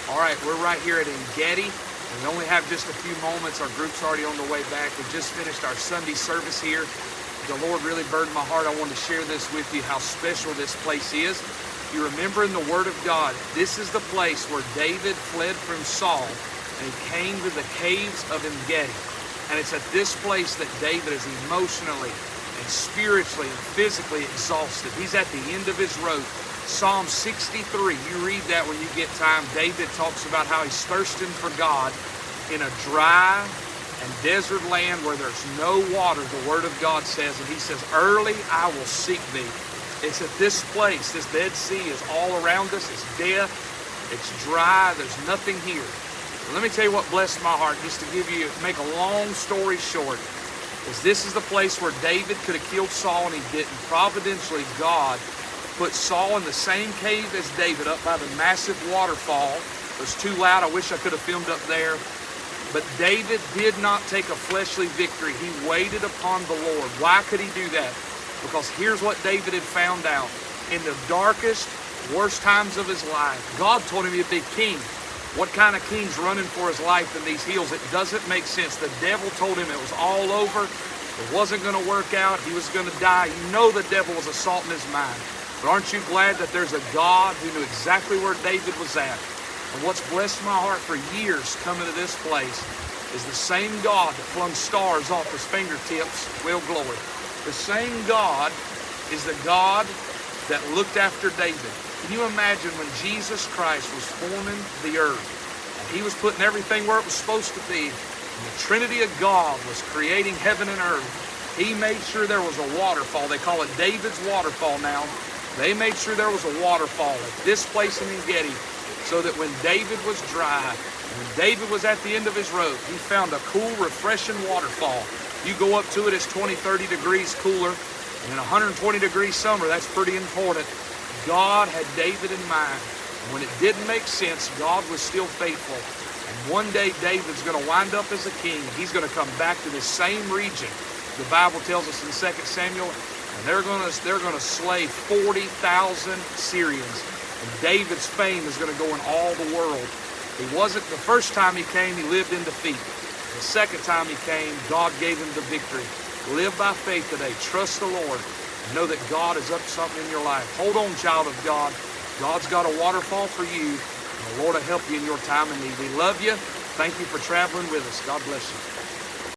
All right, we're right here at Ein Gedi. We only have just a few moments. Our group's already on the way back. We just finished our Sunday service here. The Lord really burdened my heart. I wanted to share this with you, how special this place is. You remember in the Word of God, this is the place where David fled from Saul and he came to the caves of Ein Gedi. And it's at this place that David is emotionally and spiritually and physically exhausted. He's at the end of his rope. Psalm 63, you read that when you get time. David talks about how he's thirsting for God in a dry and desert land where there's no water, the Word of God says. And he says, early I will seek thee. It's at this place. This Dead Sea is all around us. It's death. It's dry. There's nothing here. But let me tell you what blessed my heart, just to make a long story short, is this is the place where David could have killed Saul and he didn't. Providentially, God put Saul in the same cave as David, up by the massive waterfall. It was too loud. I wish I could have filmed up there. But David did not take a fleshly victory. He waited upon the Lord. Why could he do that? Because here's what David had found out. In the darkest, worst times of his life, God told him he'd be king. What kind of king's running for his life in these hills? It doesn't make sense. The devil told him it was all over. It wasn't going to work out. He was going to die. You know the devil was assaulting his mind. But aren't you glad that there's a God who knew exactly where David was at? And what's blessed my heart for years coming to this place is the same God that flung stars off his fingertips, will glory. The same God is the God that looked after David. Can you imagine when Jesus Christ was forming the earth and he was putting everything where it was supposed to be, and the Trinity of God was creating heaven and earth? He made sure there was a waterfall. They call it David's waterfall now. They made sure there was a waterfall at this place in Ein Gedi, so that when David was dry, and when David was at the end of his rope, he found a cool, refreshing waterfall. You go up to it, it's 20, 30 degrees cooler, and in 120 degrees summer, that's pretty important. God had David in mind. And when it didn't make sense, God was still faithful. And one day, David's going to wind up as a king. He's going to come back to this same region. The Bible tells us in 2 Samuel, and they're going to slay 40,000 Syrians. And David's fame is going to go in all the world. He wasn't, the first time he came, he lived in defeat. The second time he came, God gave him the victory. Live by faith today. Trust the Lord. And know that God is up to something in your life. Hold on, child of God. God's got a waterfall for you. And the Lord will help you in your time of need. We love you. Thank you for traveling with us. God bless you.